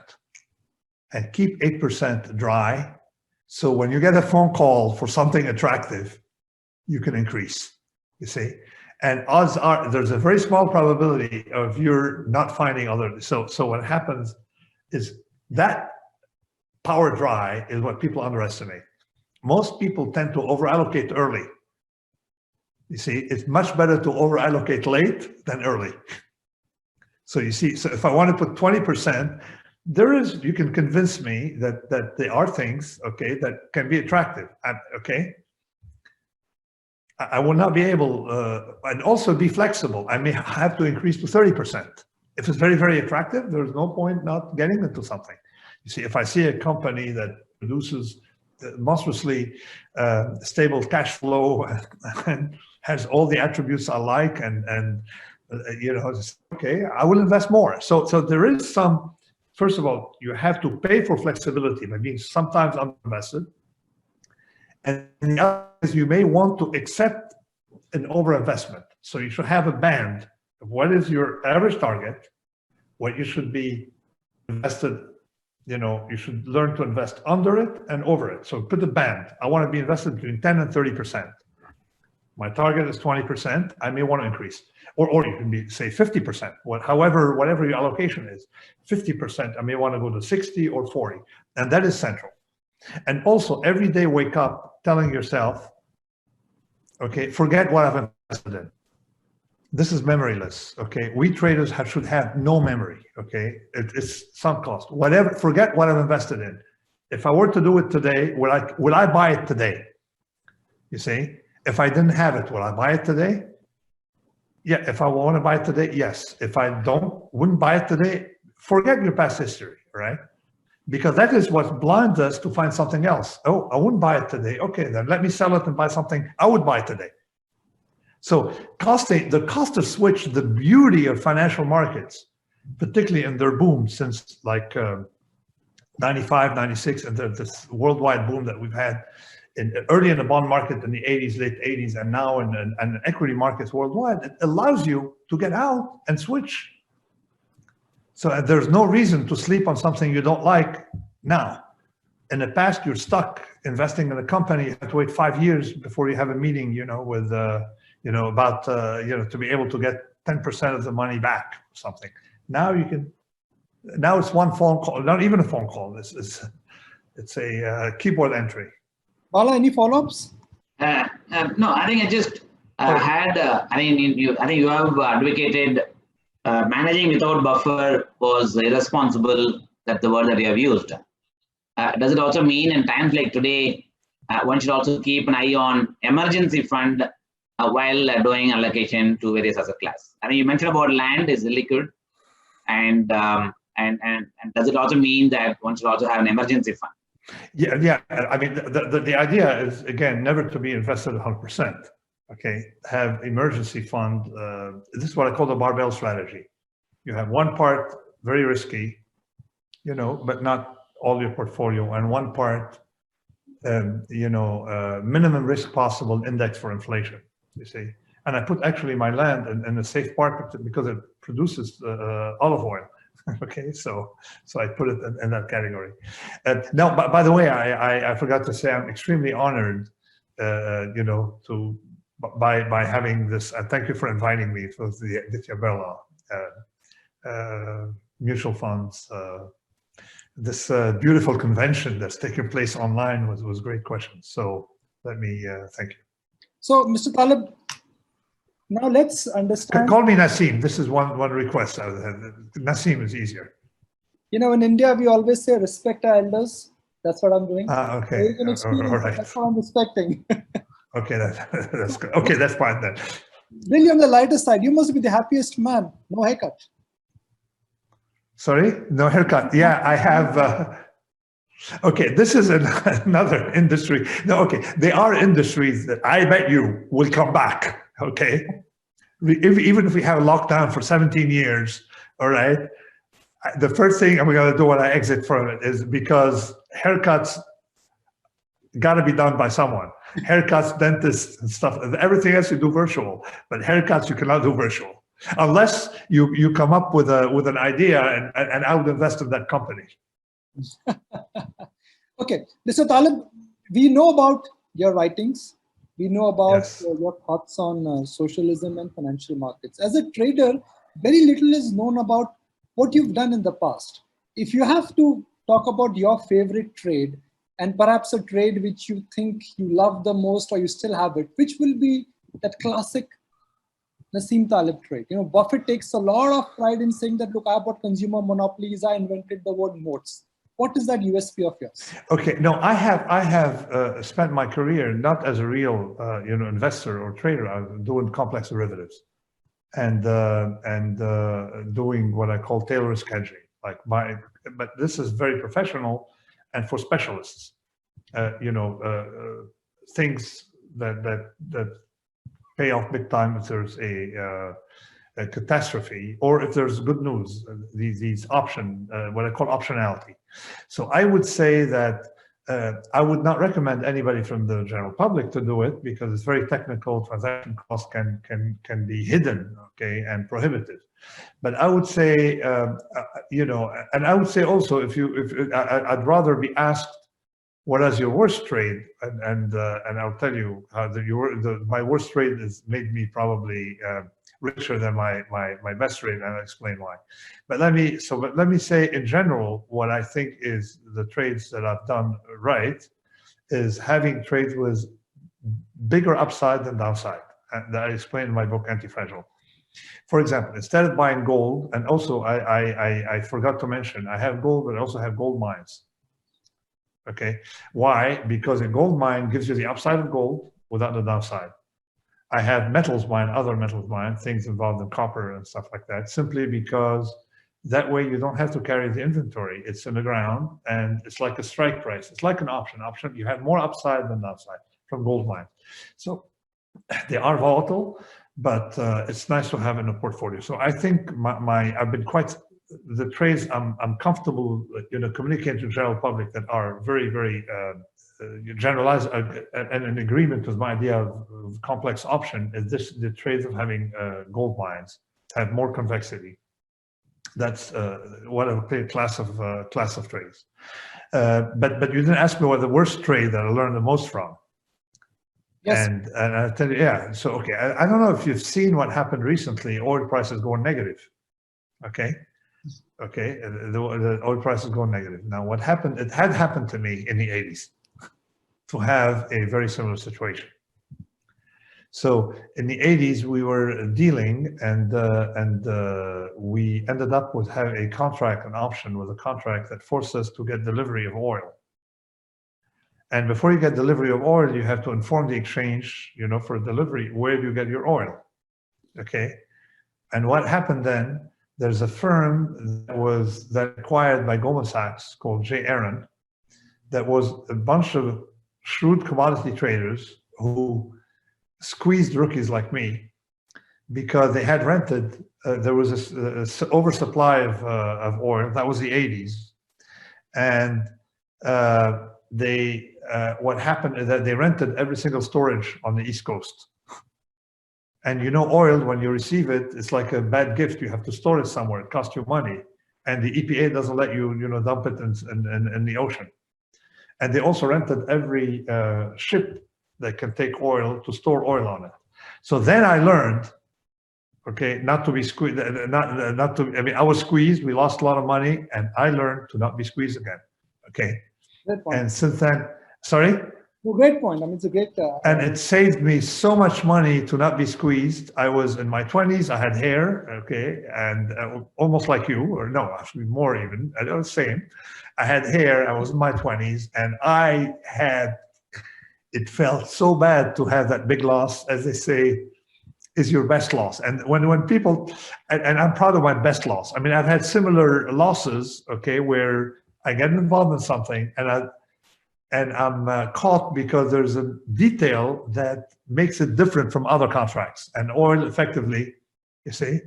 [SPEAKER 2] and keep 8% dry. So when you get a phone call for something attractive, you can increase, you see. And odds are there's a very small probability of you're not finding other. So what happens is that power dry is what people underestimate. Most people tend to over-allocate early. You see, it's much better to over-allocate late than early. So you see, so if I want to put 20%, you can convince me that there are things, okay, that can be attractive, okay? I will not be able, and also be flexible. I may have to increase to 30%. If it's very, very attractive, there's no point not getting into something. You see, if I see a company that produces monstrously stable cash flow and has all the attributes I like, and you know, okay, I will invest more. So there is some. First of all, you have to pay for flexibility by being sometimes underinvested, and the other is you may want to accept an overinvestment. So you should have a band of what is your average target, what you should be invested. You know, you should learn to invest under it and over it. So put a band. I want to be invested between 10 and 30%. My target is 20%. I may want to increase. Or you can be, say, 50%. Whatever your allocation is, 50%, I may want to go to 60 or 40. And that is central. And also, every day wake up telling yourself, okay, forget what I've invested in. This is memoryless, okay? We traders should have no memory, okay? It's sunk cost. Whatever, forget what I've invested in. If I were to do it today, will I buy it today? You see? If I didn't have it, will I buy it today? Yeah, if I want to buy it today, yes. If I wouldn't buy it today, forget your past history, right? Because that is what blinds us to find something else. Oh, I wouldn't buy it today. Okay, then let me sell it and buy something I would buy today. So the cost to switch, the beauty of financial markets, particularly in their boom since like 95, 96, and this worldwide boom that we've had early in the bond market in the 80s, late 80s, and now in equity markets worldwide, it allows you to get out and switch. So there's no reason to sleep on something you don't like now. In the past, you're stuck investing in a company. You have to wait 5 years before you have a meeting, you know, with, you know, about, you know, to be able to get 10% of the money back or something. Now you can, now it's one phone call, not even a phone call. It's a keyboard entry.
[SPEAKER 1] Bala, any follow-ups?
[SPEAKER 3] No, I think I just I think you have advocated managing without buffer was irresponsible. That's the word that you have used. Does it also mean in times like today, one should also keep an eye on emergency fund while doing allocation to various asset class? I mean, you mentioned about land is illiquid, and does it also mean that one should also have an emergency fund?
[SPEAKER 2] Yeah. I mean, the idea is, again, never to be invested 100%. Okay, have emergency fund. This is what I call the barbell strategy. You have one part very risky, you know, but not all your portfolio, and one part, you know, minimum risk possible index for inflation. You see, and I put actually my land in a safe part because it produces olive oil. Okay, so I put it in that category. Now, by the way, I forgot to say I'm extremely honored, you know, by having this. Thank you for inviting me for the Aditya Birla mutual funds. This beautiful convention that's taking place online was great questions. So let me thank you.
[SPEAKER 1] So, Mr. Taleb, Now let's understand.
[SPEAKER 2] Call me Nassim. This is one request. Nassim is easier.
[SPEAKER 1] You know, in India, we always say respect our elders. That's what I'm doing.
[SPEAKER 2] Okay.
[SPEAKER 1] There is an
[SPEAKER 2] All
[SPEAKER 1] experience,
[SPEAKER 2] right.
[SPEAKER 1] that's what I'm respecting.
[SPEAKER 2] Okay, that's good. Okay, that's fine then.
[SPEAKER 1] Really on the lighter side, you must be the happiest man. No haircut.
[SPEAKER 2] Sorry? No haircut. Yeah, I have. Okay, this is another industry. No, okay, there are industries that I bet you will come back. Okay, even if we have a lockdown for 17 years, all right. The first thing I'm going to do when I exit from it is, because haircuts got to be done by someone. Haircuts, dentists, and stuff. Everything else you do virtual, but haircuts you cannot do virtual unless you come up with an idea, and I would invest in that company.
[SPEAKER 1] Okay, Mr. Taleb, we know about your writings. We know about
[SPEAKER 2] Yes.
[SPEAKER 1] Your thoughts on socialism and financial markets. As a trader, very little is known about what you've done in the past. If you have to talk about your favorite trade, and perhaps a trade which you think you love the most or you still have it, which will be that classic Nassim Taleb trade? You know, Buffett takes a lot of pride in saying that, look, I bought consumer monopolies, I invented the word moats. What is that USP of yours?
[SPEAKER 2] Okay, no, I have spent my career not as a real investor or trader. I was doing complex derivatives, and doing what I call tail risk hedging. But this is very professional and for specialists. Things that pay off big time if there's a catastrophe, or if there's good news. These what I call optionality. So I would say that I would not recommend anybody from the general public to do it, because it's very technical. Transaction costs can be hidden, okay, and prohibitive. But I would say, and I would say also, I'd rather be asked, what is your worst trade? And I'll tell you how my worst trade has made me probably richer than my best trade, and I'll explain why. But let me say in general, what I think is the trades that I've done right is having trades with bigger upside than downside. And that I explain in my book, Anti-Fragile. For example, instead of buying gold, and also I forgot to mention, I have gold, but I also have gold mines. Okay, why? Because a gold mine gives you the upside of gold without the downside. I have metals mine, other metals mine, things involved in copper and stuff like that, simply because that way you don't have to carry the inventory. It's in the ground, and it's like a strike price. It's like an option. You have more upside than downside from gold mines. So they are volatile, but it's nice to have in a portfolio. So I think I've been quite, the trades I'm comfortable, communicating to the general public that are very, very generalized and in agreement with my idea of complex option is the trades of having gold mines have more convexity. That's what I would say class of trades. But you didn't ask me what the worst trade that I learned the most from.
[SPEAKER 1] Yes.
[SPEAKER 2] And I tell you, yeah. So okay, I don't know if you've seen what happened recently. Oil prices going negative. Okay. The oil prices going negative. Now, what happened? It had happened to me in the 80s to have a very similar situation. So in the 80s, we were dealing, and we ended up with having a contract, an option with a contract that forced us to get delivery of oil. And before you get delivery of oil, you have to inform the exchange, for delivery, where do you get your oil? Okay. And what happened then? There's a firm that acquired by Goldman Sachs called J. Aron, that was a bunch of shrewd commodity traders who squeezed rookies like me because they had rented. There was this oversupply of oil. That was the 80s, and what happened is that they rented every single storage on the East Coast. And oil, when you receive it, it's like a bad gift. You have to store it somewhere. It costs you money, and the EPA doesn't let you, dump it in the ocean. And they also rented every ship that can take oil to store oil on it. So then I learned, okay, not to be squeezed. I was squeezed. We lost a lot of money, and I learned to not be squeezed again. Okay. And since then, sorry.
[SPEAKER 1] Well, great point. I mean, it's a great.
[SPEAKER 2] And it saved me so much money to not be squeezed. I was in my 20s. I had hair, okay, and almost like you, or no, actually more even. I was the same. I had hair. I was in my 20s, and it felt so bad to have that big loss, as they say, is your best loss. And when people, and I'm proud of my best loss. I mean, I've had similar losses, okay, where I get involved in something and I'm caught because there's a detail that makes it different from other contracts. And oil, effectively, you see,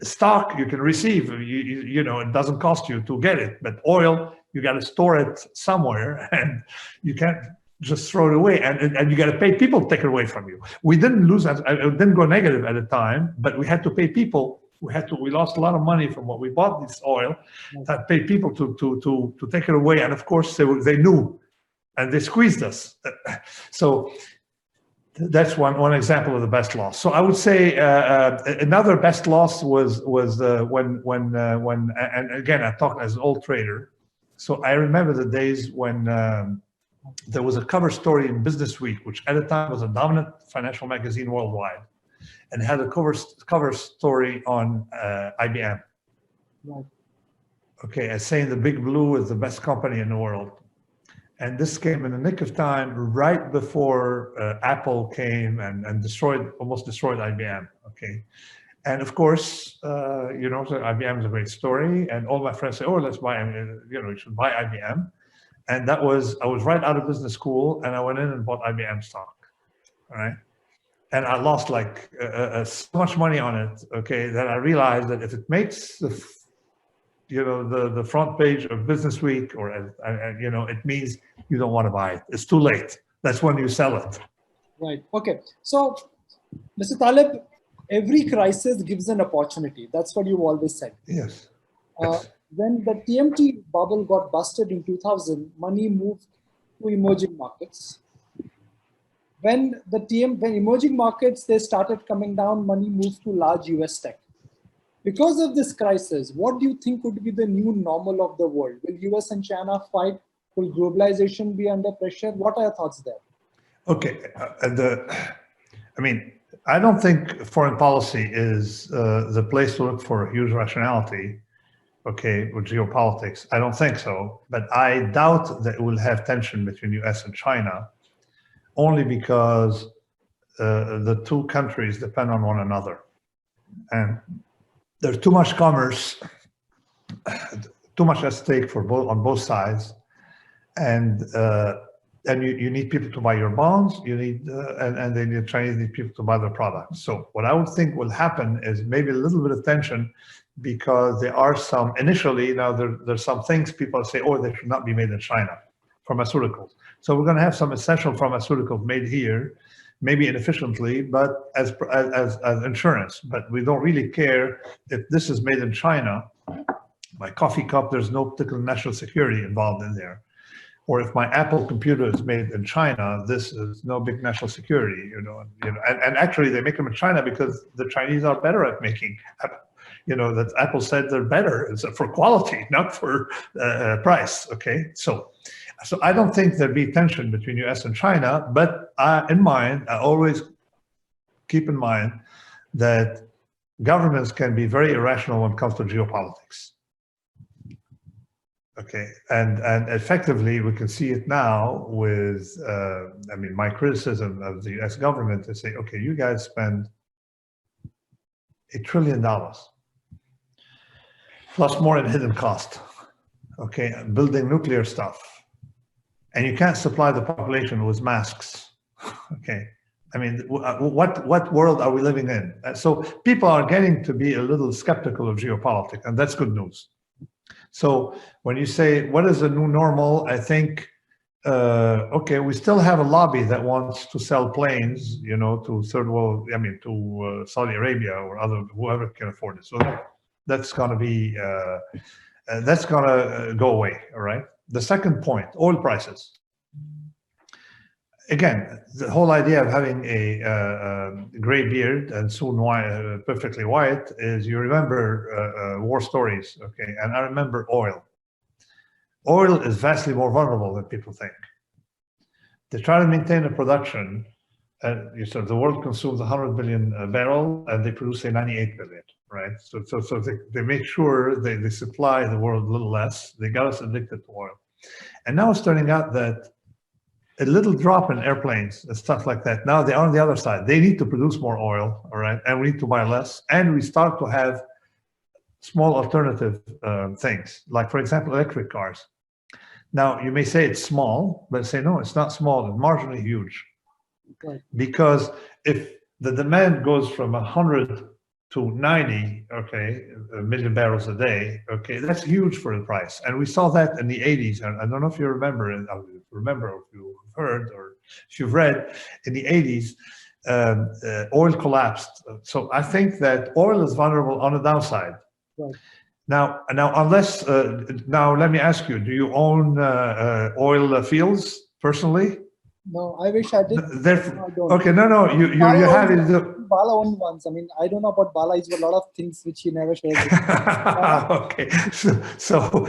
[SPEAKER 2] stock you can receive, you know, it doesn't cost you to get it, but oil, you got to store it somewhere, and you can't just throw it away, and you got to pay people to take it away from you. We didn't lose, it didn't go negative at the time, but we had to pay people. We lost a lot of money from what we bought this oil, that paid people to take it away, and of course they knew, and they squeezed us. So that's one example of the best loss. So I would say another best loss was when and again, I talk as an old trader. So I remember the days when there was a cover story in Business Week, which at the time was a dominant financial magazine worldwide, and had a cover story on IBM.
[SPEAKER 1] Right.
[SPEAKER 2] Okay, as saying the Big Blue is the best company in the world. And this came in the nick of time, right before Apple came and almost destroyed IBM. Okay, and of course, you know, so IBM is a great story, and all my friends say, "Oh, let's buy, you know, you should buy IBM." And I was right out of business school, and I went in and bought IBM stock. All right, and I lost like so much money on it. Okay, that I realized that if it makes the front page of Business Week, or you know, it means you don't want to buy it. It's too late. That's when you sell it.
[SPEAKER 1] Right. Okay. So, Mr. Taleb, every crisis gives an opportunity. That's what you've always said.
[SPEAKER 2] Yes.
[SPEAKER 1] When the TMT bubble got busted in 2000, money moved to emerging markets. When emerging markets, they started coming down, money moved to large US tech. Because of this crisis, what do you think would be the new normal of the world? Will US and China fight? Will globalization be under pressure? What are your thoughts there?
[SPEAKER 2] Okay. I mean, I don't think foreign policy is the place to look for huge rationality, okay, with geopolitics. I don't think so. But I doubt that it will have tension between US and China, only because the two countries depend on one another. And there's too much commerce, too much at stake on both sides, and you need people to buy your bonds. You need and then the Chinese need people to buy their products. So what I would think will happen is maybe a little bit of tension, because there are some initially now there's some things people say, oh, they should not be made in China, pharmaceuticals. So we're going to have some essential pharmaceuticals made here, maybe inefficiently, but as insurance. But we don't really care if this is made in China. My coffee cup, there's no particular national security involved in there. Or if my Apple computer is made in China, this is no big national security, and actually they make them in China because the Chinese are better at making, that Apple said they're better. It's for quality, not for price, okay? So I don't think there'd be tension between US and China, but I always keep in mind that governments can be very irrational when it comes to geopolitics. Okay, and effectively we can see it now with, my criticism of the US government is say, okay, you guys spend $1 trillion plus more in hidden cost, okay, building nuclear stuff, and you can't supply the population with masks, okay. I mean, what world are we living in? So people are getting to be a little skeptical of geopolitics, and that's good news. So when you say, what is the new normal? I think, okay, we still have a lobby that wants to sell planes, to third world, to Saudi Arabia or whoever can afford it. So that's going to be, that's going to go away, all right? The second point, oil prices. Again, the whole idea of having a gray beard and soon white, perfectly white, is you remember war stories, okay? And I remember oil. Oil is vastly more vulnerable than people think. They try to maintain a production. So the world consumes 100 billion barrel, and they produce say 98 billion, right? So they make sure they supply the world a little less. They got us addicted to oil, and now it's turning out that a little drop in airplanes and stuff like that. Now they're on the other side. They need to produce more oil, all right, and we need to buy less, and we start to have small alternative things, like for example, electric cars. Now you may say it's small, but say no, it's not small. It's marginally huge.
[SPEAKER 1] Right.
[SPEAKER 2] Because if the demand goes from 100 to 90, okay, a million barrels a day, okay, that's huge for the price. And we saw that in the 80s. And I don't know if you remember, or if you've heard, or if you've read, in the 80s, oil collapsed. So I think that oil is vulnerable on the downside.
[SPEAKER 1] Right.
[SPEAKER 2] Now, unless, now let me ask you, do you own oil fields personally?
[SPEAKER 1] No, I wish I did.
[SPEAKER 2] Therefore,
[SPEAKER 1] I don't.
[SPEAKER 2] okay, no, you have it.
[SPEAKER 1] Bala owned ones. I mean, I don't know about Bala. He's a lot of things which he never shares with me.
[SPEAKER 2] Okay, so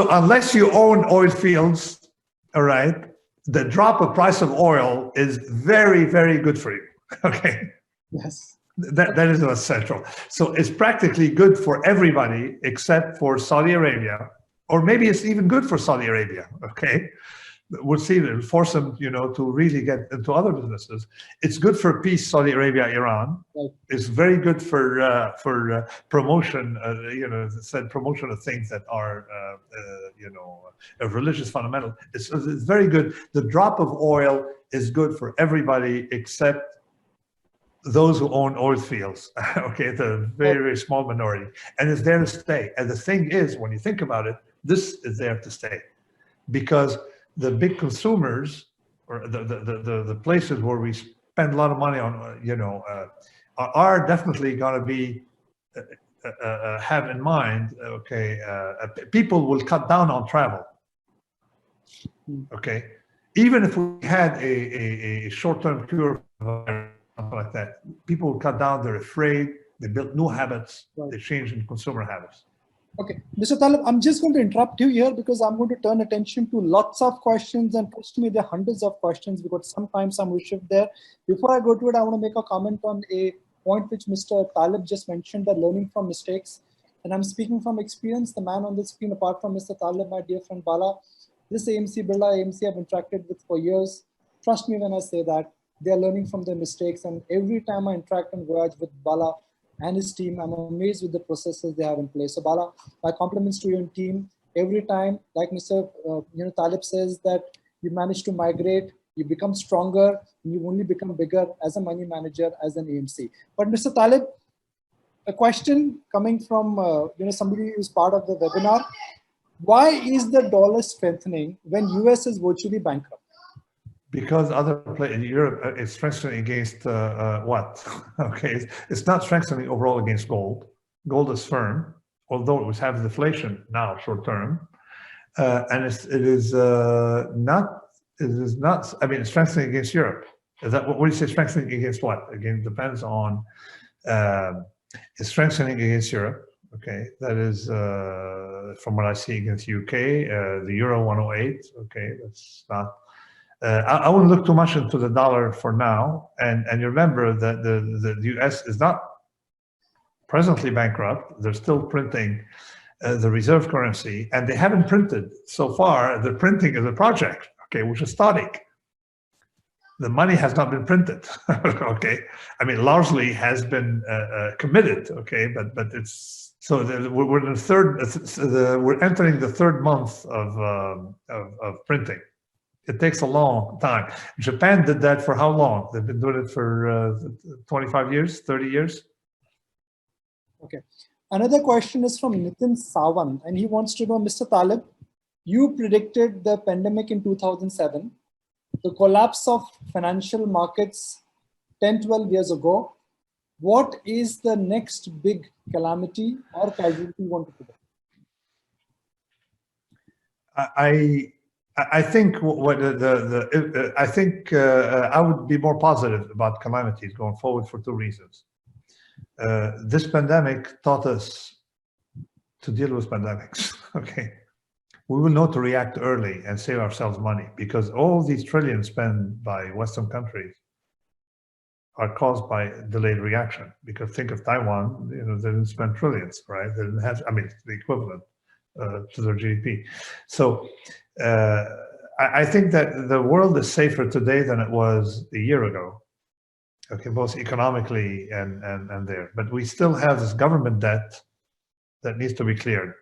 [SPEAKER 2] unless you own oil fields, all right, the drop of price of oil is very, very good for you. Okay.
[SPEAKER 1] Yes.
[SPEAKER 2] That is what's central. So it's practically good for everybody except for Saudi Arabia, or maybe it's even good for Saudi Arabia. Okay. We'll see. It'll force them, to really get into other businesses. It's good for peace, Saudi Arabia, Iran.
[SPEAKER 1] Right.
[SPEAKER 2] It's very good for promotion. Said promotion of things that are, a religious fundamental. It's very good. The drop of oil is good for everybody except those who own oil fields. Okay, it's a very, very small minority, and it's there to stay. And the thing is, when you think about it, this is there to stay, because the big consumers, or the places where we spend a lot of money on, are definitely going to be have in mind. Okay, people will cut down on travel. Okay, even if we had a short-term cure for something like that, people will cut down. They're afraid. They build new habits. Right. They change in consumer habits.
[SPEAKER 1] Okay, Mr. Taleb, I'm just going to interrupt you here because I'm going to turn attention to lots of questions, and trust me, there are hundreds of questions because sometimes some will shift there. Before I go to it, I want to make a comment on a point which Mr. Taleb just mentioned, that learning from mistakes. And I'm speaking from experience. The man on the screen, apart from Mr. Taleb, my dear friend Bala, this AMC Birla AMC I've interacted with for years. Trust me when I say that they are learning from their mistakes. And every time I interact and voyage with Bala and his team, I'm amazed with the processes they have in place. So Bala, my compliments to your team. Every time, like Mr. Taleb says, that you manage to migrate, you become stronger, and you only become bigger as a money manager, as an AMC. But Mr. Taleb, a question coming from somebody who's part of the webinar: why is the dollar strengthening when US is virtually bankrupt?
[SPEAKER 2] Because other places in Europe is strengthening against what? Okay, it's not strengthening overall against gold. Gold is firm, although it was having deflation now short term, and it is not. I mean, it's strengthening against Europe. Is that what do you say? Strengthening against what? Again, depends on. It's strengthening against Europe. Okay, that is from what I see against UK, the euro 108. Okay, that's not. I wouldn't look too much into the dollar for now, and you remember that the US is not presently bankrupt. They're still printing the reserve currency, and they haven't printed so far. The printing is a project, okay, which is static. The money has not been printed, okay. I mean, largely has been committed, okay, but it's so we're in the third. We're entering the third month of printing. It takes a long time. Japan did that for how long? They've been doing it for 25 years, 30 years.
[SPEAKER 1] Okay. Another question is from Nitin Sawan, and he wants to know, Mr. Taleb, you predicted the pandemic in 2007, the collapse of financial markets 10, 12 years ago. What is the next big calamity or casualty you want to predict?
[SPEAKER 2] I think I would be more positive about calamities going forward for two reasons. This pandemic taught us to deal with pandemics. Okay, we will know to react early and save ourselves money, because all these trillions spent by Western countries are caused by delayed reaction. Because think of Taiwan, you know, they didn't spend trillions, right? They didn't have, I mean, the equivalent to their GDP. So I think that the world is safer today than it was a year ago. Okay, both economically and there, but we still have this government debt that needs to be cleared.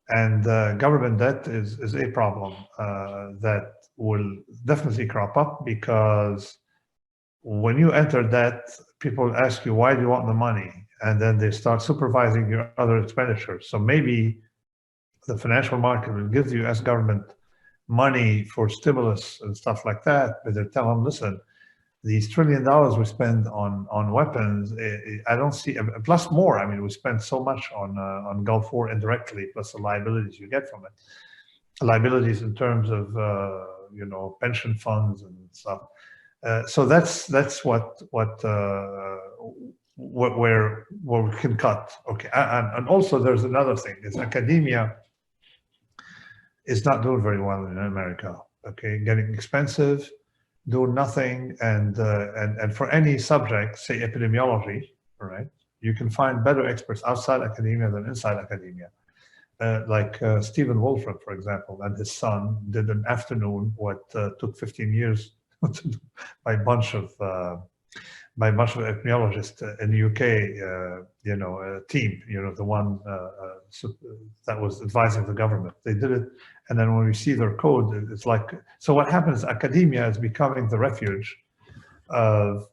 [SPEAKER 2] And government debt is a problem that will definitely crop up, because when you enter debt, people ask you, why do you want the money? And then they start supervising your other expenditures. So maybe the financial market will give you as government money for stimulus and stuff like that, but they tell them, listen, these $1 trillion we spend on weapons, I don't see, plus more. I mean, we spend so much on Gulf War indirectly, plus the liabilities you get from it. Liabilities in terms of, you know, pension funds and stuff. So that's where we can cut. Okay, and also there's another thing, is academia is not doing very well in America. Okay, getting expensive, doing nothing, and for any subject, say epidemiology, right? You can find better experts outside academia than inside academia. Like Stephen Wolfram, for example, and his son did an afternoon what took 15 years to do by a bunch of epidemiologists in the UK, you know, team, you know, the one that was advising the government. They did it, and then when we see their code, it's like, so what happens, academia is becoming the refuge of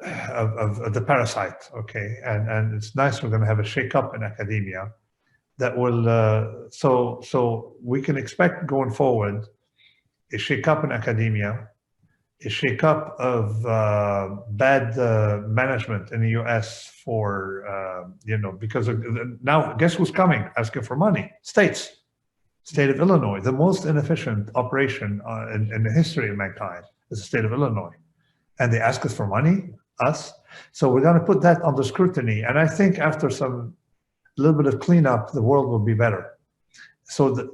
[SPEAKER 2] of the parasite, okay? And it's nice we're going to have a shake-up in academia that will, so we can expect going forward a shake-up in academia, a shake-up of bad management in the US for, you know, because now guess who's coming asking for money? States. State of Illinois, the most inefficient operation in the history of mankind is the state of Illinois. And they ask us for money, us. So we're going to put that under scrutiny. And I think after some little bit of cleanup, the world will be better. So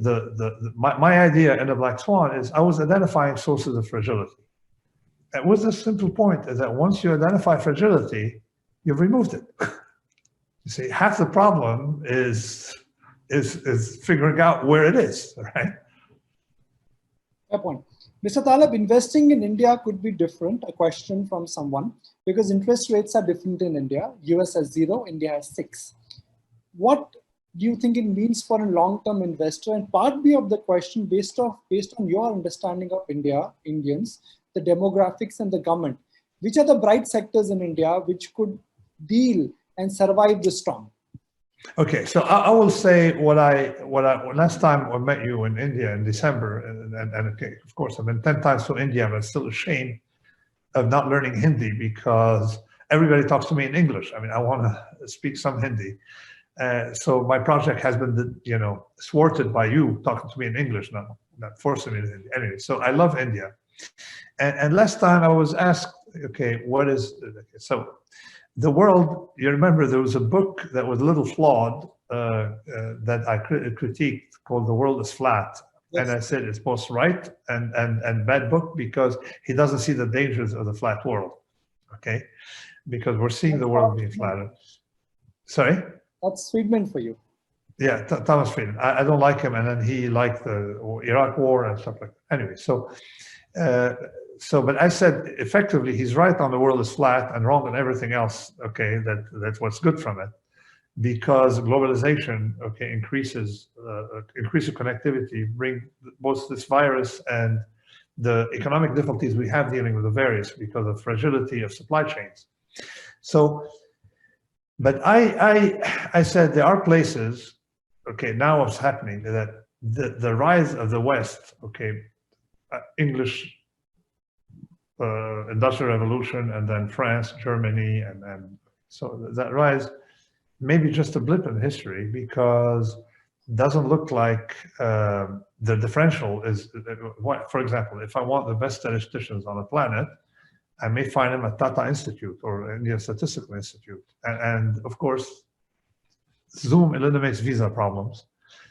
[SPEAKER 2] my idea in the Black Swan is I was identifying sources of fragility. And with this simple point is that once you identify fragility, you've removed it. You see, half the problem is figuring out where it is, right?
[SPEAKER 1] Fair point. Mr. Taleb, investing in India could be different, a question from someone, because interest rates are different in India. US has 0, India has 6. What do you think it means for a long-term investor? And part B of the question, based on your understanding of India, Indians, the demographics and the government, which are the bright sectors in India which could deal and survive the storm?
[SPEAKER 2] Okay, so I will say what I last time I met you in India in December, and okay, of course I've been 10 times to India, but still ashamed of not learning Hindi because everybody talks to me in English. I mean, I want to speak some Hindi. So my project has been, you know, thwarted by you talking to me in English, not forcing me to Hindi. Anyway, so I love India. And last time I was asked, okay, what is, okay, so the world, you remember there was a book that was a little flawed that I critiqued called The World is Flat. Yes. And I said it's both right and bad book because he doesn't see the dangers of the flat world, okay? Because we're seeing the world being flattened. Sorry?
[SPEAKER 1] That's Friedman for you.
[SPEAKER 2] Yeah, Thomas Friedman. I don't like him, and then he liked the Iraq War and stuff like that. Anyway, but I said effectively he's right on the world is flat and wrong on everything else. Okay, that's what's good from it, because globalization, okay, increases connectivity, bring both this virus and the economic difficulties we have dealing with the virus because of fragility of supply chains. So, but I said there are places, okay, now what's happening that the rise of the West, okay, English Industrial Revolution, and then France, Germany, and so that rise may be just a blip in history because it doesn't look like the differential is, for example, if I want the best statisticians on the planet, I may find them at Tata Institute or Indian Statistical Institute. And of course, Zoom eliminates visa problems.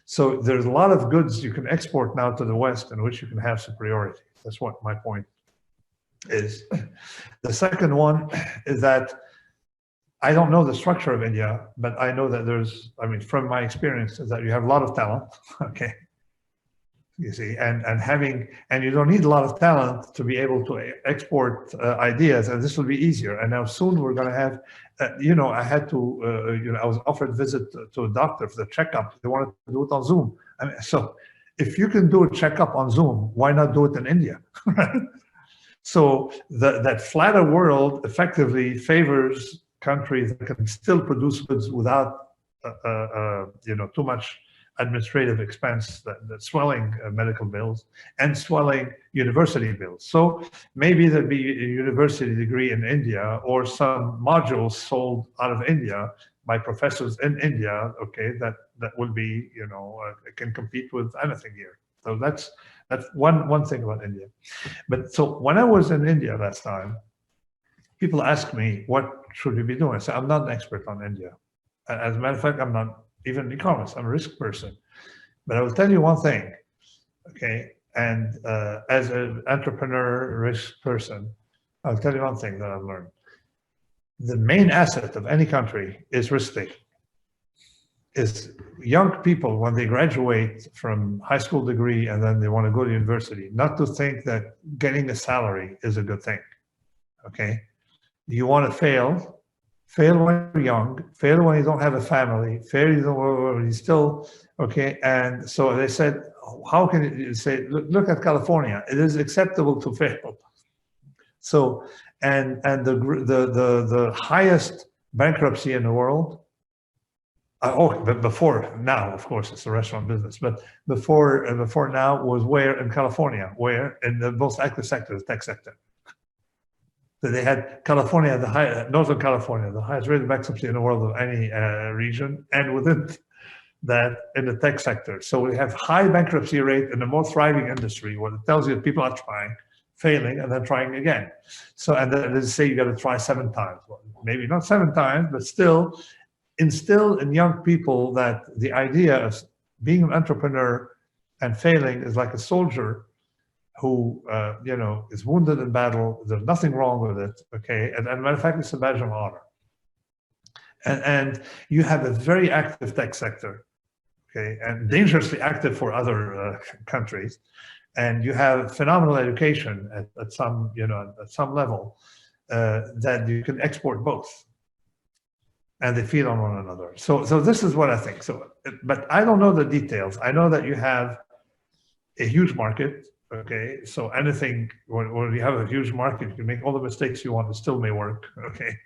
[SPEAKER 2] So there's a lot of goods you can export now to the West in which you can have superiority. That's what my point is. The second one is that I don't know the structure of India, but I know that there's, I mean, from my experience, is that you have a lot of talent, okay? You see, and you don't need a lot of talent to be able to export ideas, and this will be easier. And now soon we're going to have, I had to, I was offered a visit to a doctor for the checkup. They wanted to do it on Zoom. I mean, so if you can do a checkup on Zoom, why not do it in India? So that flatter world effectively favors countries that can still produce goods without, too much administrative expense, that swelling medical bills and swelling university bills. So maybe there'd be a university degree in India or some modules sold out of India by professors in India, okay, that will be, can compete with anything here. So that's one thing about India. But so when I was in India last time, people ask me, what should we be doing? I say, I'm not an expert on India. As a matter of fact, I'm not even an economist, I'm a risk person. But I will tell you one thing, okay? And as an entrepreneur, risk person, I'll tell you one thing that I've learned. The main asset of any country is risk-taking. Is young people, when they graduate from high school degree and then they want to go to university, not to think that getting a salary is a good thing, okay? You want to fail when you're young, fail when you don't have a family, fail when you still, okay? And so they said, how can you say, look at California, it is acceptable to fail. So, and the highest bankruptcy in the world, but before now, of course, it's the restaurant business. But before now was where in California, where in the most active sector, the tech sector. So they had California, Northern California, the highest rate of bankruptcy in the world of any region, and within that, in the tech sector. So we have high bankruptcy rate in the most thriving industry, what it tells you that people are trying, failing, and then trying again. So, and then they say you got to try 7 times. Well, maybe not 7 times, but still instill in young people that the idea of being an entrepreneur and failing is like a soldier who is wounded in battle. There's nothing wrong with it, okay? And as a matter of fact, it's a badge of honor. And you have a very active tech sector, okay, and dangerously active for other countries. And you have phenomenal education at some level that you can export both. And they feed on one another. So this is what I think. So, but I don't know the details. I know that you have a huge market. Okay, so anything when you have a huge market, you can make all the mistakes you want, it still may work. Okay,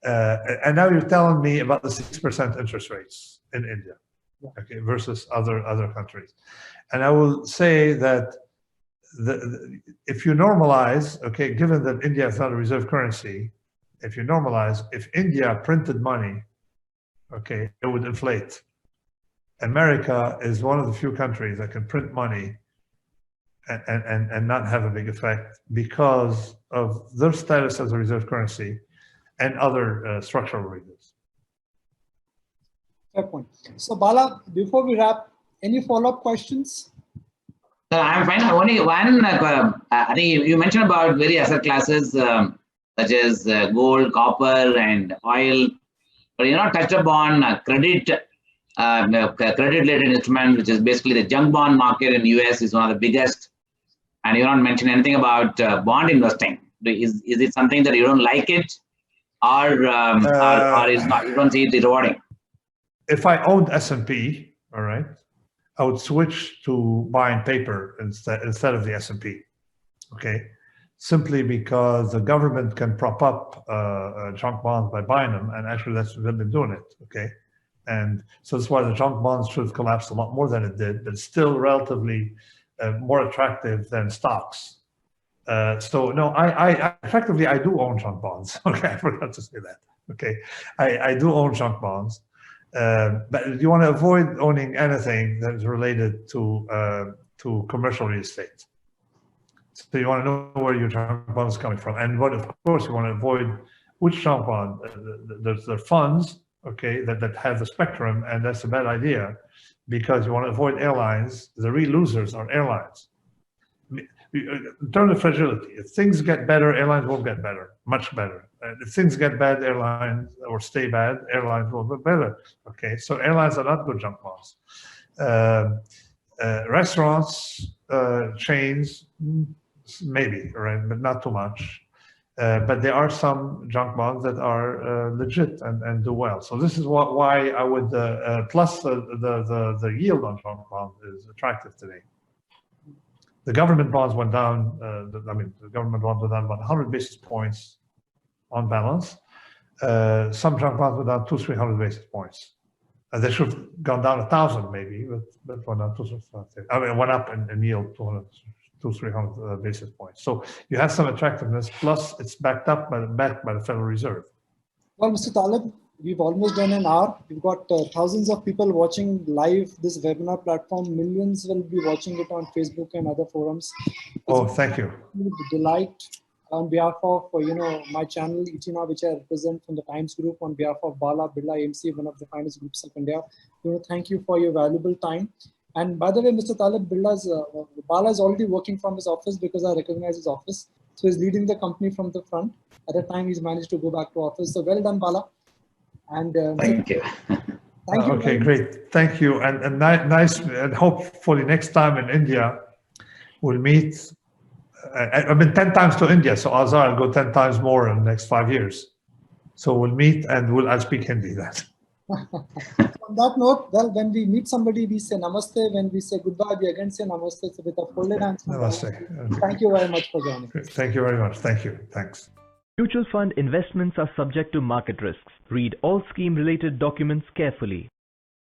[SPEAKER 2] and now you're telling me about the 6% interest rates in India, okay, versus other countries, and I will say that if you normalize, okay, given that India is not a reserve currency, if you normalize, if India printed money, okay, it would inflate. America is one of the few countries that can print money and not have a big effect because of their status as a reserve currency and other structural reasons.
[SPEAKER 1] Fair point. So Bala, before we wrap, any follow-up questions?
[SPEAKER 3] I'm fine. Only one, I think you mentioned about various asset classes such as gold, copper, and oil, but you're not touched upon credit-related instrument, which is basically the junk bond market in the US is one of the biggest. And you don't mention anything about bond investing. Is it something that you don't like it, or is not? You don't see it rewarding?
[SPEAKER 2] If I owned S&P, all right, I would switch to buying paper instead of the S&P. Okay, simply because the government can prop up junk bonds by buying them, and actually they've been doing it. Okay, and so that's why the junk bonds should have collapsed a lot more than it did, but still relatively more attractive than stocks. So no, I effectively I do own junk bonds. Okay, I forgot to say that. Okay, I do own junk bonds, but you want to avoid owning anything that is related to commercial real estate. So you want to know where your junk bond is coming from, and what, of course, you want to avoid which junk bond. There's funds, okay, that have the spectrum, and that's a bad idea because you want to avoid airlines. The real losers are airlines. In terms of fragility, if things get better, airlines will get better, much better. If things get bad, airlines or stay bad, airlines will get better. Okay, so airlines are not good junk bonds. Restaurants, chains, maybe, right, but not too much. But there are some junk bonds that are legit and do well. So this is why I would, plus the yield on junk bonds is attractive today. The government bonds went down, the government bonds went down about 100 basis points on balance. Some junk bonds went down 200-300 basis points. They should have gone down 1,000 maybe, but went down 200. I mean, it went up in yield 200-300 basis points. So you have some attractiveness. Plus, it's backed by the Federal Reserve.
[SPEAKER 1] Well, Mr. Taleb, we've almost done an hour. We've got thousands of people watching live this webinar platform. Millions will be watching it on Facebook and other forums.
[SPEAKER 2] Oh, thank you.
[SPEAKER 1] With delight on behalf of my channel Itina, which I represent from the Times Group, on behalf of Bala Birla AMC, one of the finest groups of India. Thank you for your valuable time. And by the way, Mr. Taleb, Bala is already working from his office because I recognize his office. So he's leading the company from the front. At the time, he's managed to go back to office. So well done, Bala. And
[SPEAKER 3] thank you.
[SPEAKER 1] Thank you.
[SPEAKER 2] Okay, great. Thank you. And nice. And hopefully next time in India, we'll meet. I've been 10 times to India, so Azhar, I'll go 10 times more in the next 5 years. So we'll meet and I'll speak Hindi then.
[SPEAKER 1] On that note, well, when we meet somebody, we say namaste. When we say goodbye, we again say namaste. So with a folded hands.
[SPEAKER 2] Namaste.
[SPEAKER 1] Thank you very much for joining.
[SPEAKER 2] Thank you very much. Thank you. Thanks.
[SPEAKER 4] Mutual fund investments are subject to market risks. Read all scheme-related documents carefully.